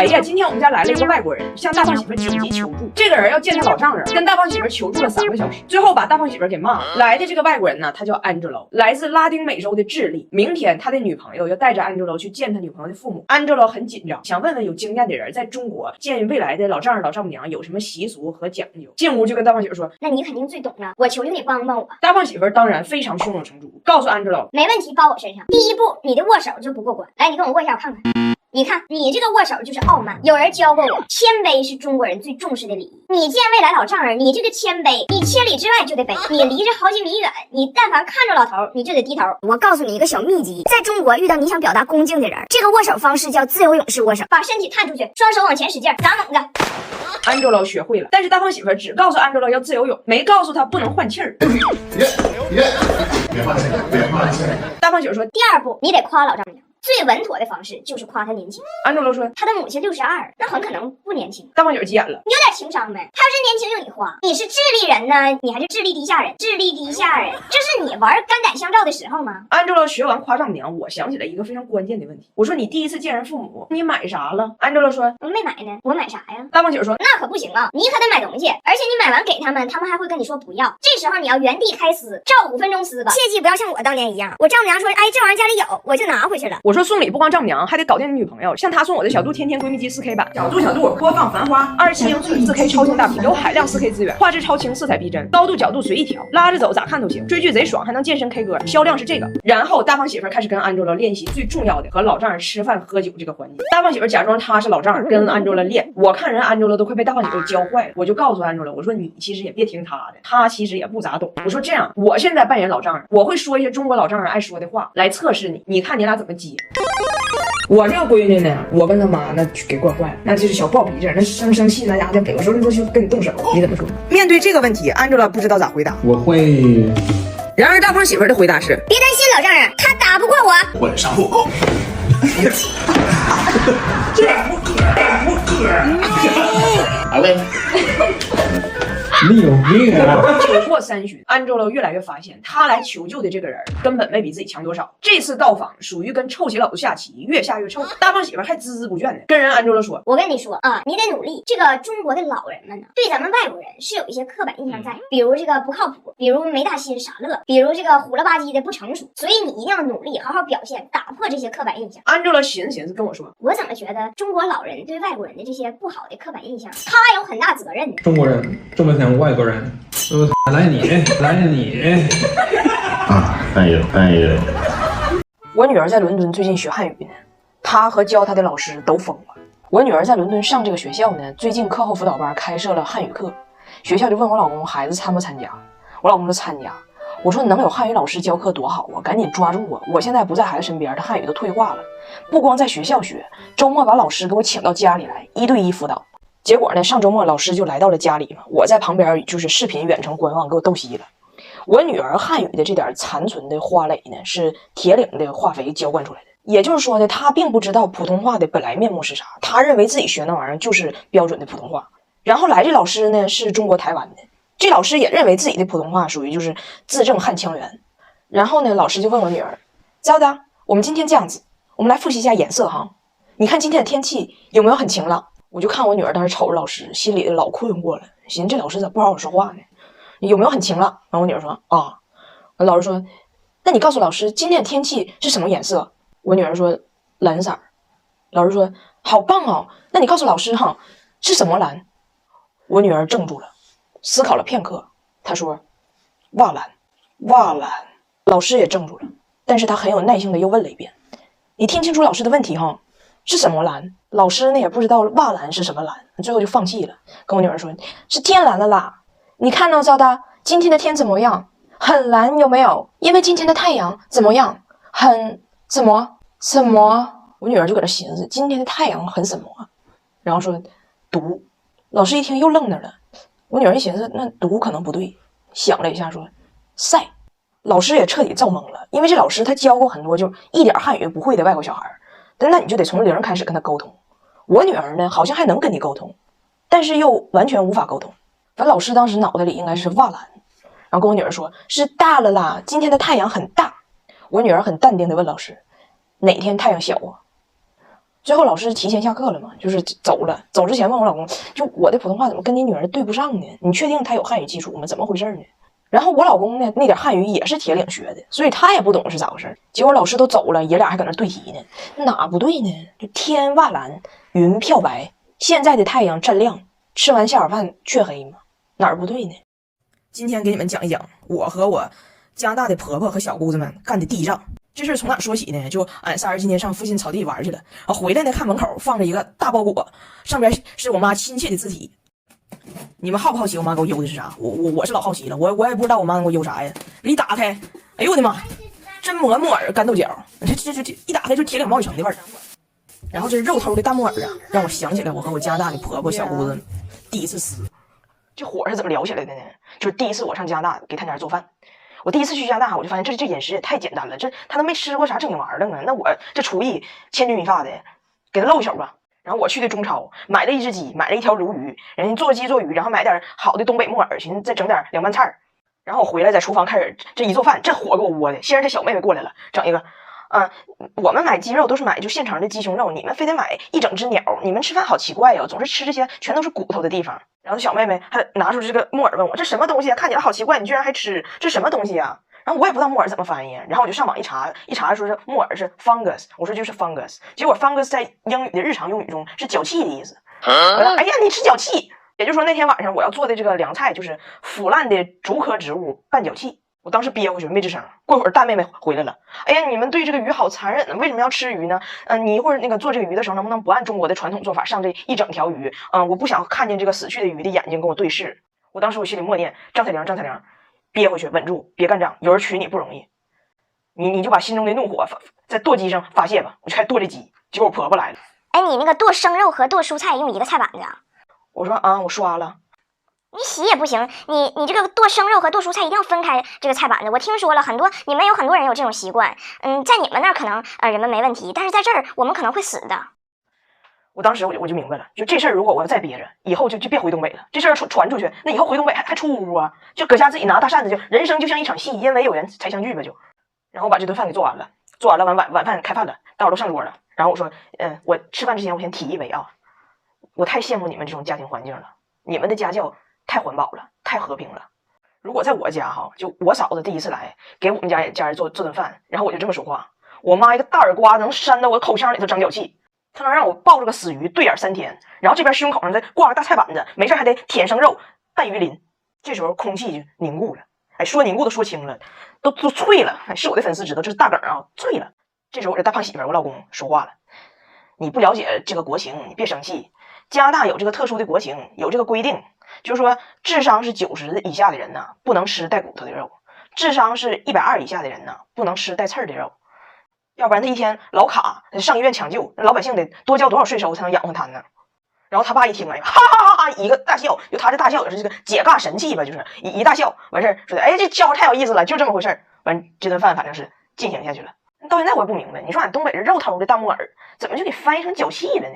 哎呀，今天我们家来了一个外国人，向大胖媳妇紧急求助。这个人要见他老丈人，跟大胖媳妇求助了3个小时，最后把大胖媳妇给骂了。来的这个外国人呢，他叫 Angelo， 来自拉丁美洲的智利。明天他的女朋友要带着 Angelo 去见他女朋友的父母。Angelo 很紧张，想问问有经验的人，在中国见未来的老丈人、老丈母娘有什么习俗和讲究。进屋就跟大胖媳妇说：“那你肯定最懂了，我求求你帮帮我。”大胖媳妇当然非常胸有成竹，告诉 Angelo：“ 没问题，包我身上。第一步，你的握手就不过关。来，你跟我握一下，我看看。”你看，你这个握手就是傲慢。有人教过我，谦卑是中国人最重视的礼仪。你见未来老丈人，你这个谦卑，你千里之外就得卑，你离着好几米远，你但凡看着老头，你就得低头。我告诉你一个小秘籍，在中国遇到你想表达恭敬的人，这个握手方式叫自由勇士握手，把身体探出去，双手往前使劲，打猛子。Angelo 学会了，但是大胖媳妇只告诉 Angelo 要自由泳，没告诉他不能换气儿。别换气，别换气。大胖媳妇说：“第二步，你得夸老丈母娘。”最稳妥的方式就是夸他年轻。Angelo 说：“他的母亲62，那很可能不年轻。”大胖媳妇急眼了：“你有点情商呗！他要是年轻就你夸，你是智利人呢，你还是智力低下人？智力低下人，这是你玩肝胆相照的时候吗？”Angelo 学完夸丈母娘，我想起来一个非常关键的问题。我说：“你第一次见人父母，你买啥了？”Angelo 说：“我没买呢，我买啥呀？”大胖媳妇说：“那可不行啊，你可得买东西，而且你买完给他们，他们还会跟你说不要。这时候你要原地开撕，照5分钟撕吧，切记不要像我当年一样，我丈母娘说，哎，这玩意儿家里有，我就拿回去了。我说送礼不光丈母娘，还得搞定你女朋友。像她送我的小度天天闺蜜机4K 版，小度播放繁花，27英寸4K 超清大屏，有海量4K 资源，画质超清，色彩逼真，高度角度随意调，拉着走咋看都行，追剧贼爽，还能健身 K 歌，销量是这个。然后大胖媳妇开始跟 Angelo 练习最重要的和老丈人吃饭喝酒这个环节。大胖媳妇假装她是老丈人跟 Angelo 练，我看人 Angelo 都快被大胖媳妇教坏了，我就告诉 Angelo， 我说你其实也别听他的，他其实也不咋懂。我说这样，我现在扮演老丈人，我会说一些中国老丈人爱说的话来测试你，你看你俩怎么接。我这个闺女呢，我跟她妈那给惯坏了，那就是小暴脾气，那生气那家伙给我说就跟你动手，你怎么说？面对这个问题，Angela 不知道咋回答。我会。然而大胖媳妇的回答是：别担心，老丈人，他打不过我。我上火。这我哥。好嘞。你有病啊！酒过3巡，Angelo 越来越发现，他来求救的这个人根本没比自己强多少。这次到访属于跟臭棋老子下棋，越下越臭。大胖媳妇还孜孜不倦的跟人 Angelo 说：“我跟你说啊，你得努力。这个中国的老人们呢，对咱们外国人是有一些刻板印象在，比如这个不靠谱，比如没大心傻乐，比如这个虎了吧唧的不成熟。所以你一定要努力，好好表现，打破这些刻板印象。”Angelo 寻思寻思跟我说：“我怎么觉得中国老人对外国人的这些不好的刻板印象，他有很大责任呢？中国人这么像外国人。”来你啊！哎呦！我女儿在伦敦最近学汉语呢，她和教她的老师都疯了。我女儿在伦敦上这个学校呢，最近课后辅导班开设了汉语课，学校就问我老公孩子参不参加，我老公说参加。我说能有汉语老师教课多好啊，赶紧抓住我！我现在不在孩子身边，他汉语都退化了，不光在学校学，周末把老师给我请到家里来，1对1辅导。结果呢，上周末老师就来到了家里嘛，我在旁边就是视频远程观望，给我逗稀了。我女儿汉语的这点残存的花蕾呢，是铁岭的化肥浇灌出来的。也就是说呢，她并不知道普通话的本来面目是啥，她认为自己学那玩意儿就是标准的普通话。然后来这老师呢是中国台湾的，这老师也认为自己的普通话属于就是字正汉腔圆。然后呢，老师就问我女儿：“糟的，我们今天这样子，我们来复习一下颜色哈。你看今天的天气有没有很晴朗？”我就看我女儿当时瞅着老师，心里老困惑了，寻思这老师咋不好好说话呢？有没有很晴朗？然后我女儿说啊，老师说，那你告诉老师今天的天气是什么颜色？我女儿说蓝色。老师说好棒哦，那你告诉老师哈是什么蓝？我女儿怔住了，思考了片刻，她说瓦蓝。老师也怔住了，但是他很有耐性的又问了一遍，你听清楚老师的问题哈，是什么蓝？老师呢也不知道瓦蓝是什么蓝，最后就放弃了，跟我女儿说是天蓝了啦。你看到糟的，今天的天怎么样？很蓝有没有？因为今天的太阳怎么样？很什么？我女儿就搁这寻思，今天的太阳很什么？然后说毒。老师一听又愣那儿了。我女儿一寻思，那毒可能不对，想了一下说晒。老师也彻底造懵了，因为这老师他教过很多就一点汉语不会的外国小孩，但那你就得从0开始跟他沟通。我女儿呢好像还能跟你沟通，但是又完全无法沟通。反正老师当时脑袋里应该是瓦蓝，然后跟我女儿说是大了啦，今天的太阳很大。我女儿很淡定的问老师哪天太阳小啊？最后老师提前下课了嘛，就是走了。走之前问我老公，就我的普通话怎么跟你女儿对不上呢？你确定她有汉语基础吗？怎么回事呢？然后我老公呢，那点汉语也是铁岭学的，所以他也不懂是咋回事。结果老师都走了，爷俩还搁那对题呢。哪不对呢？就天瓦蓝，云漂白，现在的太阳湛亮，吃完下晚饭却黑吗？哪儿不对呢？今天给你们讲一讲我和我加拿大的婆婆和小姑子们干的地账。这事从哪说起呢？就俺仨人今天上附近草地玩去了，回来呢，看门口放着一个大包裹，上边是我妈亲切的字体。你们好不好奇我妈给我邮的是啥？我是老好奇了，我也不知道我妈给我邮啥呀。一打开，哎呦我的妈，真木耳干豆角，这一打开就铁岭贸易城的味儿。然后这肉头的大木耳啊，让我想起来我和我加拿大的婆婆小姑子第一次撕。这火是怎么聊起来的呢？就是第一次我上加拿大给他家做饭。我第一次去加拿大，我就发现这饮食也太简单了，他都没吃过啥正经玩意儿呢。那我这厨艺千钧一发的，给他露一手吧。然后我去的中超，买了一只鸡，买了一条鲈鱼，人家做鸡做鱼，然后买点好的东北木耳，寻思再整点凉拌菜。然后我回来在厨房开始这一做饭，这火给我窝的。先是他小妹妹过来了，整一个，我们买鸡肉都是买就现成的鸡胸肉，你们非得买一整只鸟，你们吃饭好奇怪哦，总是吃这些全都是骨头的地方。然后小妹妹还拿出这个木耳问我，这什么东西啊？看起来好奇怪，你居然还吃，这什么东西啊？然后我也不知道木耳怎么翻译，然后我就上网一查说是木耳是 fungus， 我说就是 fungus， 结果 fungus 在英语的日常用语中是脚气的意思。哎呀，你吃脚气，也就是说那天晚上我要做的这个凉菜就是腐烂的竹科植物拌脚气。我当时憋回去没吱声。过会儿大妹妹回来了，哎呀，你们对这个鱼好残忍，为什么要吃鱼呢？你一会儿那个做这个鱼的时候，能不能不按中国的传统做法上这一整条鱼？我不想看见这个死去的鱼的眼睛跟我对视。我当时我心里默念张彩玲，憋回去，稳住，别干仗，有人娶你不容易，你就把心中的怒火在剁鸡上发泄吧。我就开始剁这鸡，结果我婆婆来了。哎，你那个剁生肉和剁蔬菜用一个菜板子啊？我说我刷了。你洗也不行，你这个剁生肉和剁蔬菜一定要分开这个菜板子。我听说了你们有很多人有这种习惯，在你们那儿可能人们没问题，但是在这儿我们可能会死的。我当时我就明白了，就这事儿如果我要再憋着，以后就别回东北了。这事儿传出去，那以后回东北还出屋啊？就搁家自己拿大扇子，就人生就像一场戏，因为有缘才相聚吧就。然后我把这顿饭给做完了，晚饭开饭了，大伙都上桌了。然后我说，我吃饭之前我先提一杯啊，我太羡慕你们这种家庭环境了，你们的家教太环保了，太和平了。如果在我家就我嫂子第一次来给我们家人做顿饭，然后我就这么说话，我妈一个大耳刮子能扇到我口腔里头长脚气。他能让我抱着个死鱼对眼3天，然后这边胸口上再挂个大菜板子，没事还得舔生肉拌鱼鳞。这时候空气就凝固了，说凝固都说轻了，都脆了。是我的粉丝知道这是大梗啊，脆了。这时候我这大胖媳妇我老公说话了，你不了解这个国情，你别生气。加拿大有这个特殊的国情，有这个规定，就是说智商是90以下的人呢，不能吃带骨头的肉；智商是120以下的人呢，不能吃带刺儿的肉。要不然他一天老卡上医院抢救，老百姓得多交多少税收才能养活他呢？然后他爸一听，哎，哈哈哈哈，一个大笑，就他这大笑也是这个解尬神器吧，就是一大笑，完事儿说的，哎，这教太有意思了，就这么回事儿。完这顿饭反正是进行下去了。到现在我也不明白，你说俺东北这肉头的大木耳，怎么就给翻译成脚气了呢？